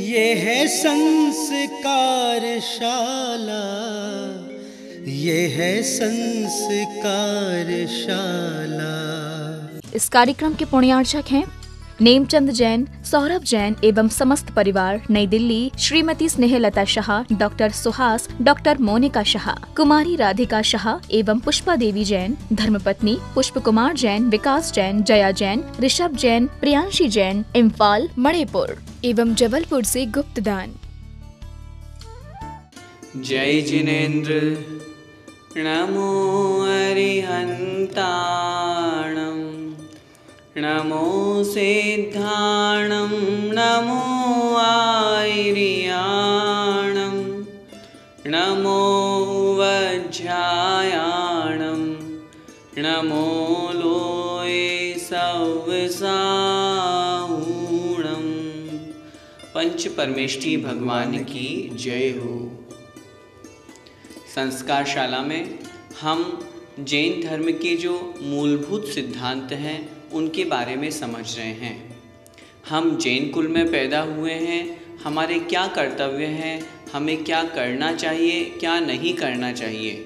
ये है संस्कारशाला, ये है संस्कारशाला। इस कार्यक्रम के पुण्यार्चक हैं नेमचंद जैन, सौरभ जैन एवं समस्त परिवार, नई दिल्ली। श्रीमती स्नेहलता शाह, डॉक्टर सुहास, डॉक्टर मोनिका शाह, कुमारी राधिका शाह एवं पुष्पा देवी जैन, धर्मपत्नी पुष्प कुमार जैन, विकास जैन, जया जैन, ऋषभ जैन, प्रियांशी जैन, इम्फाल, मणिपुर एवं जबलपुर से गुप्तदान। जय जिनेन्द्र नमो अरिहन्ताणं, नमो सिद्धाणं, नमो आयर्याणं, नमो वज्रायाणं, नमो लोये सव्साहूणं। पंच परमेष्ठी भगवान की जय हो। संस्कारशाला में हम जैन धर्म के जो मूलभूत सिद्धांत हैं उनके बारे में समझ रहे हैं। हम जैन कुल में पैदा हुए हैं, हमारे क्या कर्तव्य हैं, हमें क्या करना चाहिए, क्या नहीं करना चाहिए।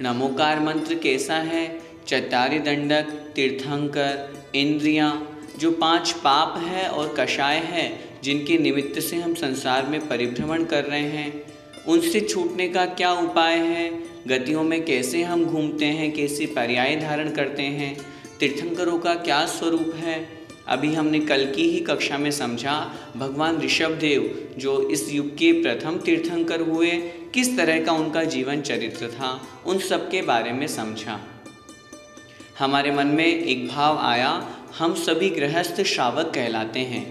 नमोकार मंत्र कैसा है, चत्तारी दंडक, तीर्थंकर, इंद्रियां, जो 5 पाप है और कषाय है जिनके निमित्त से हम संसार में परिभ्रमण कर रहे हैं, उनसे छूटने का क्या उपाय है, गतियों में कैसे हम घूमते हैं, कैसे पर्याय धारण करते हैं, तीर्थंकरों का क्या स्वरूप है। अभी हमने कल की ही कक्षा में समझा भगवान ऋषभ देव जो इस युग के प्रथम तीर्थंकर हुए, किस तरह का उनका जीवन चरित्र था, उन सब के बारे में समझा। हमारे मन में एक भाव आया, हम सभी गृहस्थ श्रावक कहलाते हैं।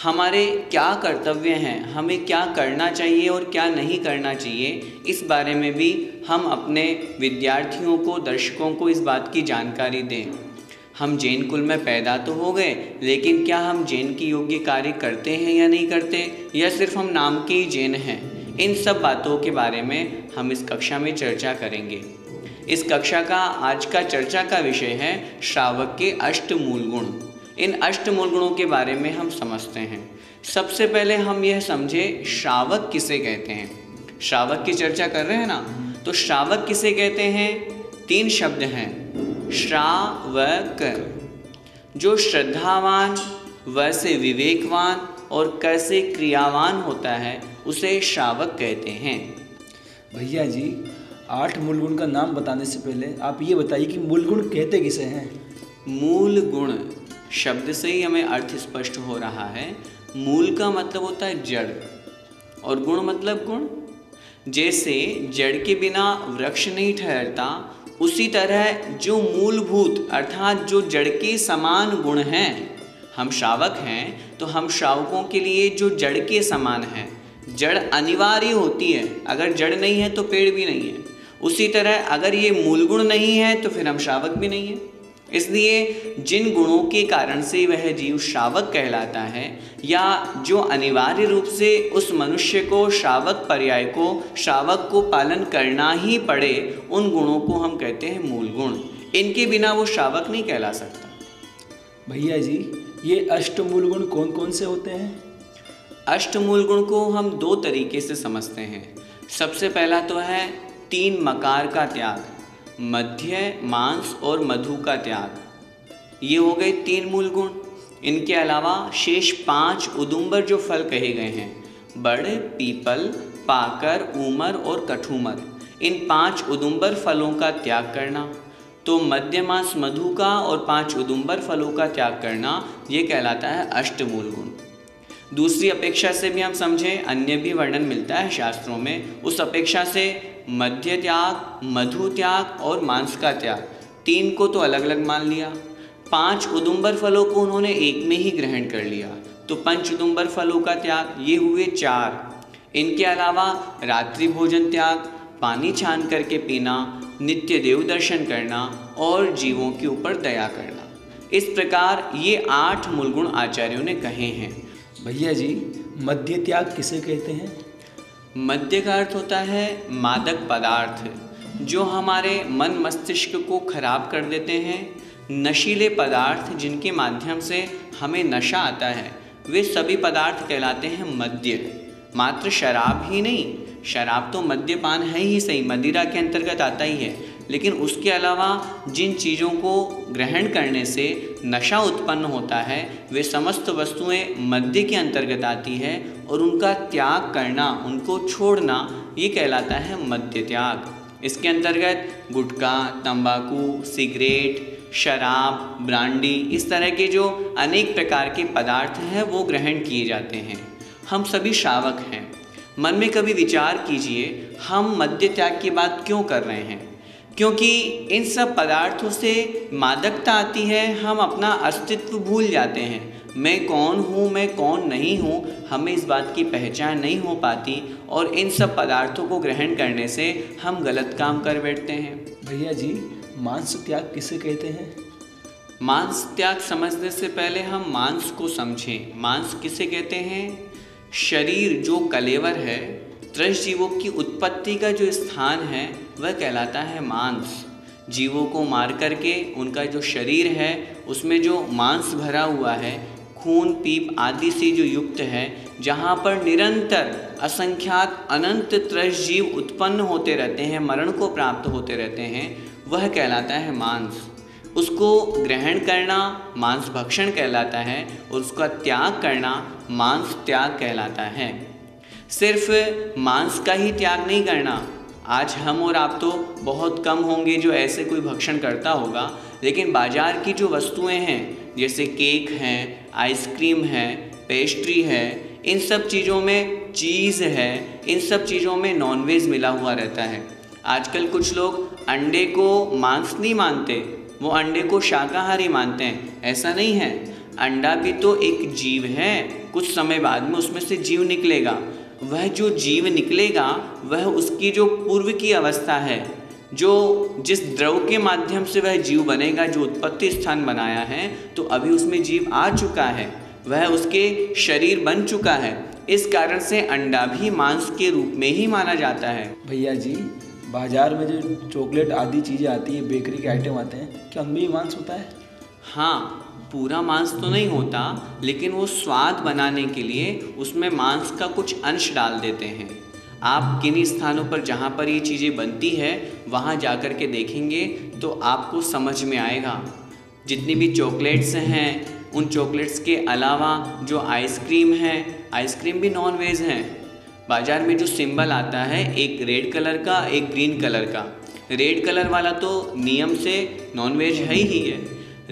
हमारे क्या कर्तव्य हैं, हमें क्या करना चाहिए और क्या नहीं करना चाहिए, इस बारे में भी हम अपने विद्यार्थियों को, दर्शकों को इस बात की जानकारी दें। हम जैन कुल में पैदा तो हो गए, लेकिन क्या हम जैन की योग्य कार्य करते हैं या नहीं करते, या सिर्फ हम नाम के ही जैन हैं। इन सब बातों के बारे में हम इस कक्षा में चर्चा करेंगे। इस कक्षा का आज का चर्चा का विषय है श्रावक के 8 मूल गुण। इन 8 मूल गुणों के बारे में हम समझते हैं। सबसे पहले हम यह समझे श्रावक किसे कहते हैं। श्रावक की चर्चा कर रहे हैं ना, तो श्रावक किसे कहते हैं? 3 शब्द हैं। श्रावक, जो श्रद्धावान, व से विवेकवान और क से क्रियावान होता है, उसे श्रावक कहते हैं। भैया जी, 8 मूल गुण का नाम बताने से पहले आप ये बताइए कि मूल गुण कहते किसे हैं? मूल गुण शब्द से ही हमें अर्थ स्पष्ट हो रहा है। मूल का मतलब होता है जड़ और गुण मतलब गुण। जैसे जड़ के बिना वृक्ष नहीं ठहरता, उसी तरह जो मूलभूत अर्थात जो जड़ के समान गुण हैं, हम श्रावक हैं तो हम श्रावकों के लिए जो जड़ के समान हैं। जड़ अनिवार्य होती है, अगर जड़ नहीं है तो पेड़ भी नहीं है। उसी तरह अगर ये मूल गुण नहीं है तो फिर हम श्रावक भी नहीं हैं। इसलिए जिन गुणों के कारण से वह जीव श्रावक कहलाता है, या जो अनिवार्य रूप से उस मनुष्य को, श्रावक पर्याय को, श्रावक को पालन करना ही पड़े, उन गुणों को हम कहते हैं मूल गुण। इनके बिना वो श्रावक नहीं कहला सकता। भैया जी, ये 8 मूल गुण कौन कौन से होते हैं? 8 मूल गुण को हम 2 तरीके से समझते हैं। सबसे पहला तो है 3 मकार का त्याग, मध्य, मांस और मधु का त्याग। ये हो गए 3 मूल गुण। इनके अलावा शेष 5 उदुम्बर जो फल कहे गए हैं, बड़, पीपल, पाकर, ऊमर और कठूमर, इन 5 उदुम्बर फलों का त्याग करना, तो मध्य, मांस, मधु का और 5 उदुम्बर फलों का त्याग करना, ये कहलाता है 8 मूल गुण। दूसरी अपेक्षा से भी हम समझें, अन्य भी वर्णन मिलता है शास्त्रों में, उस अपेक्षा से मध्य त्याग, मधु त्याग और मांस का त्याग, 3 को तो अलग अलग मान लिया। 5 उदुम्बर फलों को उन्होंने एक में ही ग्रहण कर लिया, तो पंच उदुम्बर फलों का त्याग, ये हुए 4। इनके अलावा रात्रि भोजन त्याग, पानी छान करके पीना, नित्य देव दर्शन करना और जीवों के ऊपर दया करना। इस प्रकार ये 8 मूल गुण आचार्यों ने कहे हैं। भैया जी, मद्य त्याग किसे कहते हैं? मद्य का अर्थ होता है मादक पदार्थ, जो हमारे मन मस्तिष्क को खराब कर देते हैं। नशीले पदार्थ जिनके माध्यम से हमें नशा आता है, वे सभी पदार्थ कहलाते हैं मद्य। मात्र शराब ही नहीं, शराब तो मद्यपान है ही सही, मदिरा के अंतर्गत आता ही है, लेकिन उसके अलावा जिन चीज़ों को ग्रहण करने से नशा उत्पन्न होता है वे समस्त वस्तुएं मद्य के अंतर्गत आती है, और उनका त्याग करना, उनको छोड़ना, ये कहलाता है मद्य त्याग। इसके अंतर्गत गुटखा, तंबाकू, सिगरेट, शराब, ब्रांडी, इस तरह के जो अनेक प्रकार के पदार्थ हैं वो ग्रहण किए जाते हैं। हम सभी श्रावक हैं। मन में कभी विचार कीजिए, हम मद्य त्याग की बात क्यों कर रहे हैं? क्योंकि इन सब पदार्थों से मादकता आती है, हम अपना अस्तित्व भूल जाते हैं। मैं कौन हूँ, मैं कौन नहीं हूँ, हमें इस बात की पहचान नहीं हो पाती, और इन सब पदार्थों को ग्रहण करने से हम गलत काम कर बैठते हैं। भैया जी, मांस त्याग किसे कहते हैं? मांस त्याग समझने से पहले हम मांस को समझें। मांस किसे कहते हैं? शरीर जो कलेवर है, त्रस जीवों की उत्पत्ति का जो स्थान है वह कहलाता है मांस। जीवों को मार करके उनका जो शरीर है उसमें जो मांस भरा हुआ है, खून पीप आदि से जो युक्त है, जहाँ पर निरंतर असंख्यात अनंत त्रस जीव उत्पन्न होते रहते हैं, मरण को प्राप्त होते रहते हैं, वह कहलाता है मांस। उसको ग्रहण करना मांस भक्षण कहलाता है, और उसका त्याग करना मांस त्याग कहलाता है। सिर्फ मांस का ही त्याग नहीं करना। आज हम और आप तो बहुत कम होंगे जो ऐसे कोई भक्षण करता होगा, लेकिन बाज़ार की जो वस्तुएं हैं, जैसे केक हैं, आइसक्रीम है, पेस्ट्री है, इन सब चीज़ों में चीज़ है, इन सब चीज़ों में नॉनवेज मिला हुआ रहता है। आजकल कुछ लोग अंडे को मांस नहीं मानते, वो अंडे को शाकाहारी मानते हैं। ऐसा नहीं है, अंडा भी तो एक जीव है, कुछ समय बाद में उसमें से जीव निकलेगा। वह जो जीव निकलेगा वह उसकी जो पूर्व की अवस्था है, जो जिस द्रव के माध्यम से वह जीव बनेगा, जो उत्पत्ति स्थान बनाया है, तो अभी उसमें जीव आ चुका है, वह उसके शरीर बन चुका है। इस कारण से अंडा भी मांस के रूप में ही माना जाता है। भैया जी, बाजार में जो चॉकलेट आदि चीज़ें आती है, बेकरी के आइटम आते हैं, क्या उनमें भी मांस होता है? हाँ, पूरा मांस तो नहीं होता, लेकिन वो स्वाद बनाने के लिए उसमें मांस का कुछ अंश डाल देते हैं। आप किन्हीं स्थानों पर जहाँ पर ये चीज़ें बनती है वहाँ जा कर के देखेंगे तो आपको समझ में आएगा। जितनी भी चॉकलेट्स हैं, उन चॉकलेट्स के अलावा जो आइसक्रीम है, आइसक्रीम भी नॉन वेज हैं। बाज़ार में जो सिंबल आता है, एक रेड कलर का, एक ग्रीन कलर का। रेड कलर वाला तो नियम से नॉन वेज है ही है।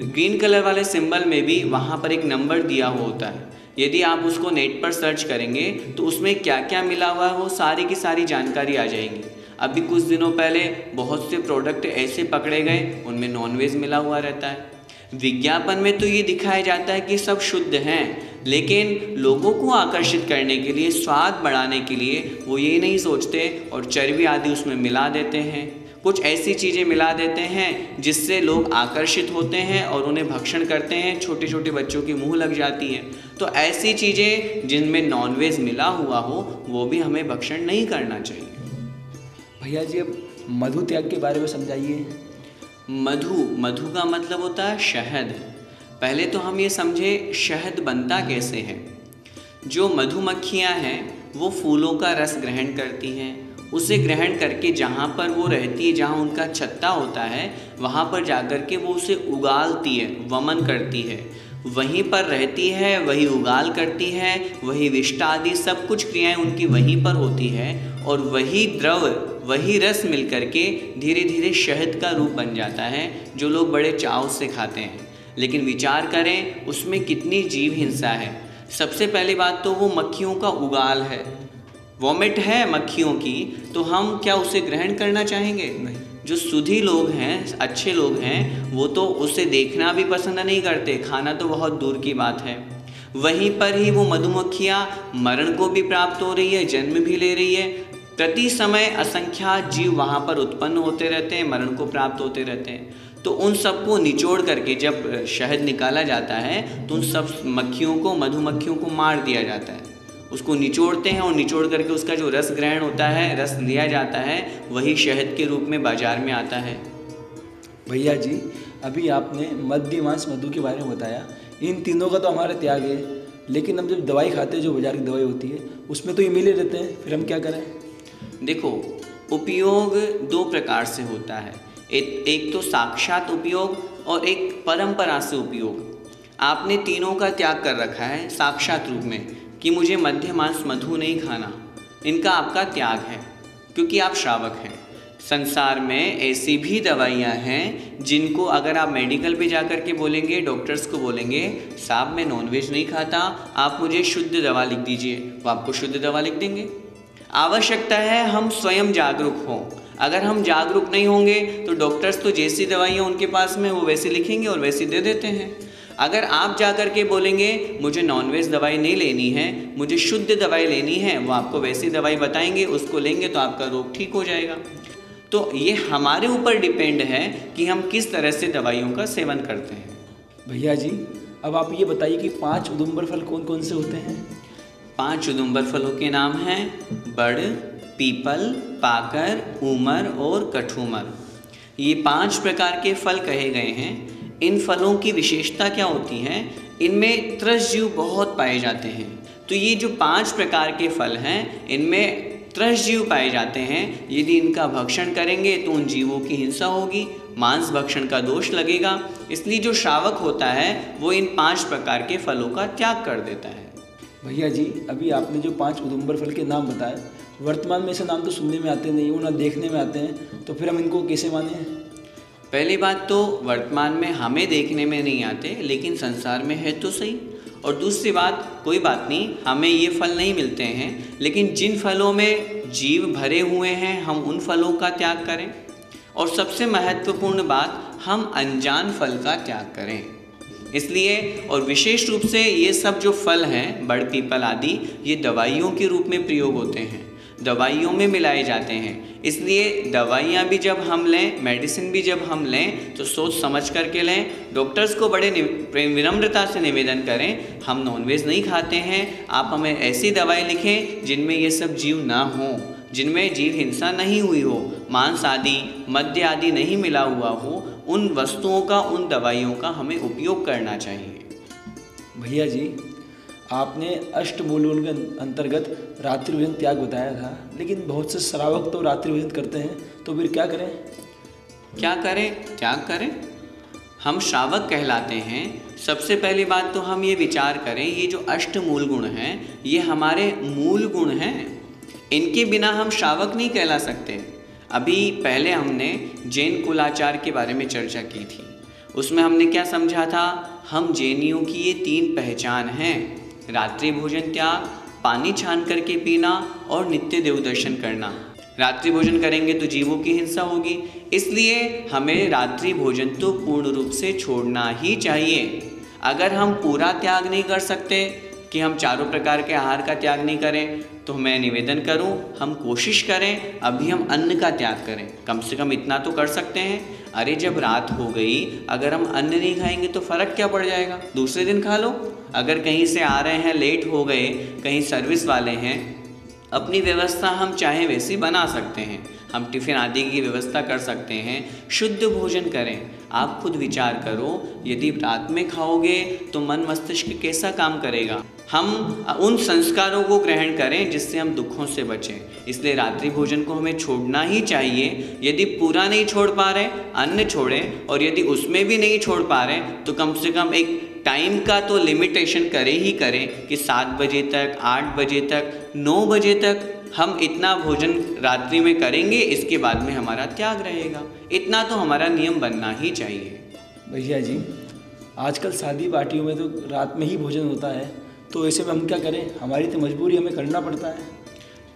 ग्रीन कलर वाले सिंबल में भी वहाँ पर एक नंबर दिया हुआ होता है। यदि आप उसको नेट पर सर्च करेंगे तो उसमें क्या क्या मिला हुआ है वो सारी की सारी जानकारी आ जाएगी। अभी कुछ दिनों पहले बहुत से प्रोडक्ट ऐसे पकड़े गए, उनमें नॉनवेज मिला हुआ रहता है। विज्ञापन में तो ये दिखाया जाता है कि सब शुद्ध हैं, लेकिन लोगों को आकर्षित करने के लिए, स्वाद बढ़ाने के लिए वो ये नहीं सोचते और चर्बी आदि उसमें मिला देते हैं। कुछ ऐसी चीज़ें मिला देते हैं जिससे लोग आकर्षित होते हैं और उन्हें भक्षण करते हैं। छोटे छोटे बच्चों की मुंह लग जाती है। तो ऐसी चीज़ें जिनमें नॉनवेज मिला हुआ हो वो भी हमें भक्षण नहीं करना चाहिए। भैया जी, अब मधु त्याग के बारे में समझाइए। मधु का मतलब होता है शहद। पहले तो हम ये समझे शहद बनता कैसे है। जो मधुमक्खियाँ हैं वो फूलों का रस ग्रहण करती हैं, उसे ग्रहण करके जहाँ पर वो रहती है, जहाँ उनका छत्ता होता है, वहाँ पर जाकर के वो उसे उगालती है, वमन करती है, वहीं पर रहती है, वही उगाल करती है, वही विष्टा आदि सब कुछ क्रियाएं उनकी वहीं पर होती है, और वही द्रव, वही रस मिल करके धीरे धीरे शहद का रूप बन जाता है, जो लोग बड़े चाव से खाते हैं। लेकिन विचार करें उसमें कितनी जीव हिंसा है। सबसे पहली बात तो वो मक्खियों का उगाल है, वॉमिट है मक्खियों की, तो हम क्या उसे ग्रहण करना चाहेंगे? नहीं। जो सुधी लोग हैं, अच्छे लोग हैं, वो तो उसे देखना भी पसंद नहीं करते, खाना तो बहुत दूर की बात है। वहीं पर ही वो मधुमक्खियाँ मरण को भी प्राप्त हो रही है, जन्म भी ले रही है। प्रति समय असंख्यात जीव वहाँ पर उत्पन्न होते रहते हैं, मरण को प्राप्त होते रहते हैं। तो उन सबको निचोड़ करके जब शहद निकाला जाता है तो उन सब मक्खियों को, मधुमक्खियों को मार दिया जाता है। उसको निचोड़ते हैं और निचोड़ करके उसका जो रस ग्रहण होता है, रस लिया जाता है, वही शहद के रूप में बाजार में आता है। भैया जी, अभी आपने मद्य, मांस, मधु के बारे में बताया। इन तीनों का तो हमारा त्याग है, लेकिन हम जब दवाई खाते हैं, जो बाजार की दवाई होती है, उसमें तो ये मिले रहते हैं, फिर हम क्या करें? देखो, उपयोग दो प्रकार से होता है। एक तो साक्षात उपयोग और एक परंपरा से उपयोग। आपने तीनों का त्याग कर रखा है साक्षात रूप में कि मुझे मद्य मांस मधु नहीं खाना, इनका आपका त्याग है क्योंकि आप श्रावक हैं। संसार में ऐसी भी दवाइयाँ हैं जिनको अगर आप मेडिकल पे जाकर के बोलेंगे, डॉक्टर्स को बोलेंगे साहब मैं नॉनवेज नहीं खाता, आप मुझे शुद्ध दवा लिख दीजिए, वो आपको शुद्ध दवा लिख देंगे। आवश्यकता है हम स्वयं जागरूक हों। अगर हम जागरूक नहीं होंगे तो डॉक्टर्स तो जैसी दवाइयाँ उनके पास में वो वैसे लिखेंगे और वैसी दे देते हैं। अगर आप जा कर के बोलेंगे मुझे नॉनवेज दवाई नहीं लेनी है, मुझे शुद्ध दवाई लेनी है, वो आपको वैसी दवाई बताएंगे, उसको लेंगे तो आपका रोग ठीक हो जाएगा। तो ये हमारे ऊपर डिपेंड है कि हम किस तरह से दवाइयों का सेवन करते हैं। भैया जी, अब आप ये बताइए कि 5 उदुम्बर फल कौन कौन से होते हैं? 5 उदुम्बर फलों के नाम हैं बड़, पीपल, पाकर, ऊमर और कठूमर। ये 5 प्रकार के फल कहे गए हैं। इन फलों की विशेषता क्या होती है? इनमें त्रसजीव बहुत पाए जाते हैं। तो ये जो 5 प्रकार के फल हैं, इनमें त्रसजीव पाए जाते हैं। यदि इनका भक्षण करेंगे तो उन जीवों की हिंसा होगी, मांस भक्षण का दोष लगेगा। इसलिए जो श्रावक होता है वो इन 5 प्रकार के फलों का त्याग कर देता है। भैया जी, अभी आपने जो 5 उदुम्बर फल के नाम बताए, वर्तमान में ऐसे नाम तो सुनने में आते नहीं, वो ना देखने में आते हैं, तो फिर हम इनको कैसे माने? पहली बात तो वर्तमान में हमें देखने में नहीं आते, लेकिन संसार में है तो सही। और दूसरी बात, कोई बात नहीं, हमें ये फल नहीं मिलते हैं, लेकिन जिन फलों में जीव भरे हुए हैं हम उन फलों का त्याग करें। और सबसे महत्वपूर्ण बात, हम अनजान फल का त्याग करें। इसलिए और विशेष रूप से ये सब जो फल हैं, बड़, पीपल आदि, ये दवाइयों के रूप में प्रयोग होते हैं, दवाइयों में मिलाए जाते हैं। इसलिए दवाइयाँ भी जब हम लें, मेडिसिन भी जब हम लें तो सोच समझ करके लें। डॉक्टर्स को बड़े विनम्रता से निवेदन करें, हम नॉनवेज नहीं खाते हैं, आप हमें ऐसी दवाई लिखें जिनमें ये सब जीव ना हो, जिनमें जीव हिंसा नहीं हुई हो, मांस आदि, मद्य आदि नहीं मिला हुआ हो। उन वस्तुओं का, उन दवाइयों का हमें उपयोग करना चाहिए। भैया जी, आपने अष्टमूलों के अंतर्गत रात्रि भोजन त्याग बताया था, लेकिन बहुत से श्रावक तो रात्रि भोजन करते हैं, तो फिर क्या करें? क्या करें? त्याग करें। हम श्रावक कहलाते हैं। सबसे पहली बात तो हम ये विचार करें, ये जो अष्टमूल गुण हैं ये हमारे मूल गुण हैं, इनके बिना हम श्रावक नहीं कहला सकते। अभी पहले हमने जैन कुलाचार के बारे में चर्चा की थी, उसमें हमने क्या समझा था? हम जैनियों की ये 3 पहचान हैं, रात्रि भोजन त्याग, पानी छान करके पीना और नित्य देव दर्शन करना। रात्रि भोजन करेंगे तो जीवों की हिंसा होगी, इसलिए हमें रात्रि भोजन तो पूर्ण रूप से छोड़ना ही चाहिए। अगर हम पूरा त्याग नहीं कर सकते कि हम चारों प्रकार के आहार का त्याग नहीं करें, तो मैं निवेदन करूं, हम कोशिश करें अभी हम अन्न का त्याग करें। कम से कम इतना तो कर सकते हैं। अरे जब रात हो गई, अगर हम अन्न नहीं खाएंगे तो फ़र्क क्या पड़ जाएगा? दूसरे दिन खा लो। अगर कहीं से आ रहे हैं, लेट हो गए, कहीं सर्विस वाले हैं, अपनी व्यवस्था हम चाहे वैसी बना सकते हैं, हम टिफ़िन आदि की व्यवस्था कर सकते हैं। शुद्ध भोजन करें। आप खुद विचार करो, यदि रात में खाओगे तो मन मस्तिष्क कैसा काम करेगा? हम उन संस्कारों को ग्रहण करें जिससे हम दुखों से बचें। इसलिए रात्रि भोजन को हमें छोड़ना ही चाहिए। यदि पूरा नहीं छोड़ पा रहे, अन्न छोड़ें, और यदि उसमें भी नहीं छोड़ पा रहे तो कम से कम एक टाइम का तो लिमिटेशन करें ही करें कि 7 बजे तक, 8 बजे तक, 9 बजे तक हम इतना भोजन रात्रि में करेंगे, इसके बाद में हमारा त्याग रहेगा। इतना तो हमारा नियम बनना ही चाहिए। भैया जी, आजकल शादी पार्टियों में तो रात में ही भोजन होता है, तो ऐसे में हम क्या करें? हमारी तो मजबूरी, हमें करना पड़ता है।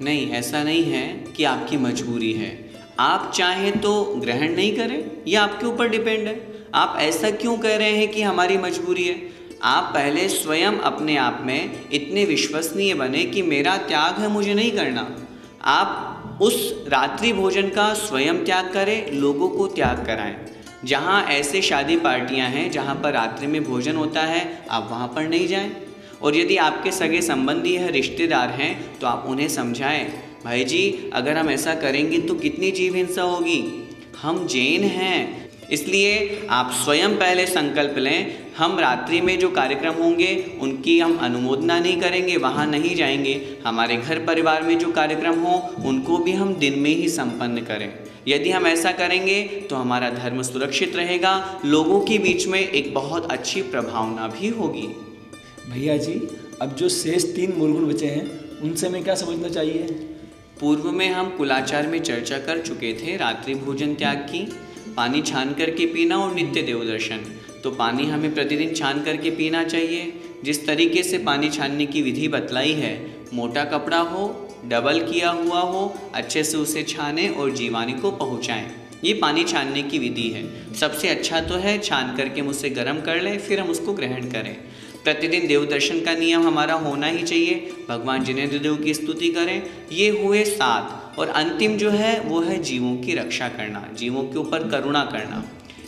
नहीं, ऐसा नहीं है कि आपकी मजबूरी है। आप चाहें तो ग्रहण नहीं करें, यह आपके ऊपर डिपेंड है। आप ऐसा क्यों कह रहे हैं कि हमारी मजबूरी है? आप पहले स्वयं अपने आप में इतने विश्वसनीय बने कि मेरा त्याग है, मुझे नहीं करना। आप उस रात्रि भोजन का स्वयं त्याग करें, लोगों को त्याग कराएं। जहाँ ऐसे शादी पार्टियाँ हैं जहाँ पर रात्रि में भोजन होता है, आप वहाँ पर नहीं जाएं। और यदि आपके सगे संबंधी है, रिश्तेदार हैं, तो आप उन्हें समझाएं, भाई जी अगर हम ऐसा करेंगे तो कितनी जीव हिंसा होगी। हम जैन हैं, इसलिए आप स्वयं पहले संकल्प लें, हम रात्रि में जो कार्यक्रम होंगे उनकी हम अनुमोदना नहीं करेंगे, वहाँ नहीं जाएंगे। हमारे घर परिवार में जो कार्यक्रम हो उनको भी हम दिन में ही संपन्न करें। यदि हम ऐसा करेंगे तो हमारा धर्म सुरक्षित रहेगा, लोगों के बीच में एक बहुत अच्छी प्रभावना भी होगी। भैया जी, अब जो शेष 3 मूल गुण बचे हैं उनसे हमें क्या समझना चाहिए? पूर्व में हम कुलाचार में चर्चा कर चुके थे रात्रि भोजन त्याग की, पानी छान करके पीना और नित्य देवदर्शन। तो पानी हमें प्रतिदिन छान करके पीना चाहिए। जिस तरीके से पानी छानने की विधि बतलाई है, मोटा कपड़ा हो, डबल किया हुआ हो, अच्छे से उसे छानें और जीवानी को पहुँचाएँ। ये पानी छानने की विधि है। सबसे अच्छा तो है छान करके हम उसे गर्म कर लें, फिर हम उसको ग्रहण करें। प्रतिदिन देव दर्शन का नियम हमारा होना ही चाहिए। भगवान जिनेंद्र देव की स्तुति करें। ये हुए 7। और अंतिम जो है वो है जीवों की रक्षा करना, जीवों के ऊपर करुणा करना।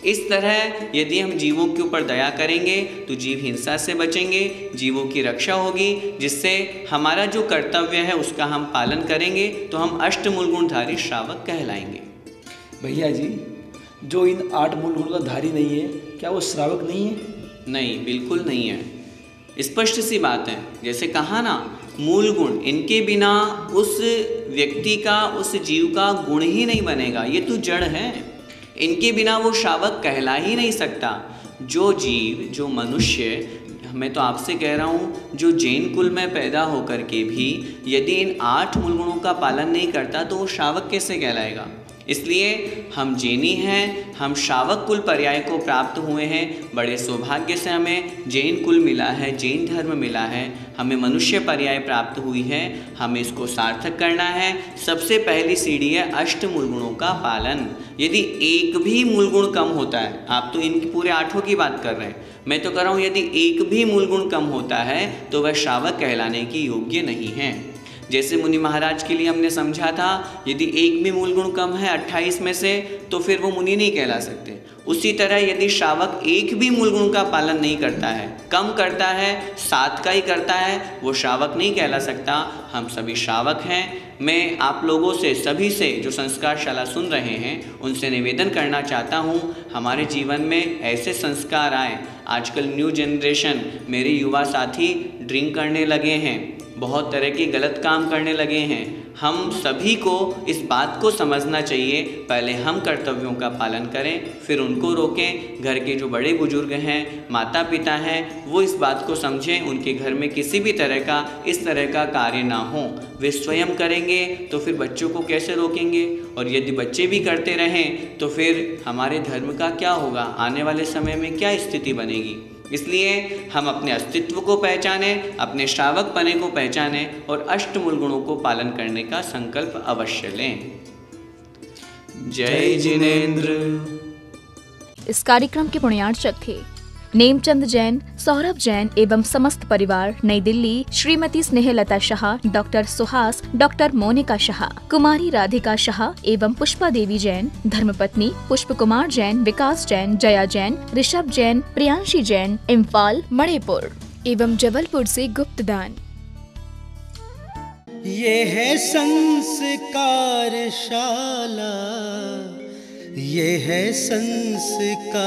इस तरह यदि हम जीवों के ऊपर दया करेंगे तो जीव हिंसा से बचेंगे, जीवों की रक्षा होगी, जिससे हमारा जो कर्तव्य है उसका हम पालन करेंगे तो हम अष्टमूल गुणधारी श्रावक कहलाएंगे। भैया जी, जो इन 8 मूल गुण का धारी नहीं है, क्या वो श्रावक नहीं है? नहीं, बिल्कुल नहीं है। स्पष्ट सी बात है। जैसे कहा ना, मूल गुण, इनके बिना उस व्यक्ति का, उस जीव का गुण ही नहीं बनेगा। ये तो जड़ है, इनके बिना वो श्रावक कहला ही नहीं सकता। जो जीव, जो मनुष्य, मैं तो आपसे कह रहा हूँ, जो जैन कुल में पैदा होकर के भी यदि इन 8 मूल गुणों का पालन नहीं करता तो वो श्रावक कैसे कहलाएगा। इसलिए हम जैनी हैं, हम श्रावक कुल पर्याय को प्राप्त हुए हैं। बड़े सौभाग्य से हमें जैन कुल मिला है, जैन धर्म मिला है, हमें मनुष्य पर्याय प्राप्त हुई है। हमें इसको सार्थक करना है। सबसे पहली सीढ़ी है अष्ट मूल गुणों का पालन। यदि एक भी मूल गुण कम होता है, आप तो इनके पूरे 8 की बात कर रहे हैं, मैं तो कर रहा हूँ, यदि एक भी मूल गुण कम होता है तो वह श्रावक कहलाने की योग्य नहीं है। जैसे मुनि महाराज के लिए हमने समझा था, यदि एक भी मूल गुण कम है 28 में से तो फिर वो मुनि नहीं कहला सकते। उसी तरह यदि श्रावक एक भी मूल गुण का पालन नहीं करता है, कम करता है, 7 का ही करता है, वो श्रावक नहीं कहला सकता। हम सभी श्रावक हैं। मैं आप लोगों से, सभी से जो संस्कारशाला सुन रहे हैं, उनसे निवेदन करना चाहता हूँ, हमारे जीवन में ऐसे संस्कार आए। आजकल न्यू जनरेशन, मेरे युवा साथी ड्रिंक करने लगे हैं, बहुत तरह के गलत काम करने लगे हैं। हम सभी को इस बात को समझना चाहिए, पहले हम कर्तव्यों का पालन करें, फिर उनको रोकें। घर के जो बड़े बुजुर्ग हैं, माता पिता हैं, वो इस बात को समझें, उनके घर में किसी भी तरह का इस तरह का कार्य ना हो। वे स्वयं करेंगे तो फिर बच्चों को कैसे रोकेंगे? और यदि बच्चे भी करते रहें तो फिर हमारे धर्म का क्या होगा? आने वाले समय में क्या स्थिति बनेगी? इसलिए हम अपने अस्तित्व को पहचानें, अपने श्रावक पने को पहचानें और अष्टमूल गुणों को पालन करने का संकल्प अवश्य लें। जय जिनेंद्र। इस कार्यक्रम के पुण्यार्चक थे नेमचंद जैन, सौरभ जैन एवं समस्त परिवार, नई दिल्ली। श्रीमती स्नेहलता शाह, डॉक्टर सुहास, डॉक्टर मोनिका शाह, कुमारी राधिका शाह एवं पुष्पा देवी जैन, धर्मपत्नी पुष्प कुमार जैन, विकास जैन, जया जैन, ऋषभ जैन, प्रियांशी जैन, इम्फाल, मणिपुर एवं जबलपुर से गुप्तदान। ये है संस्कारशाला, ये है संस्कारशाला।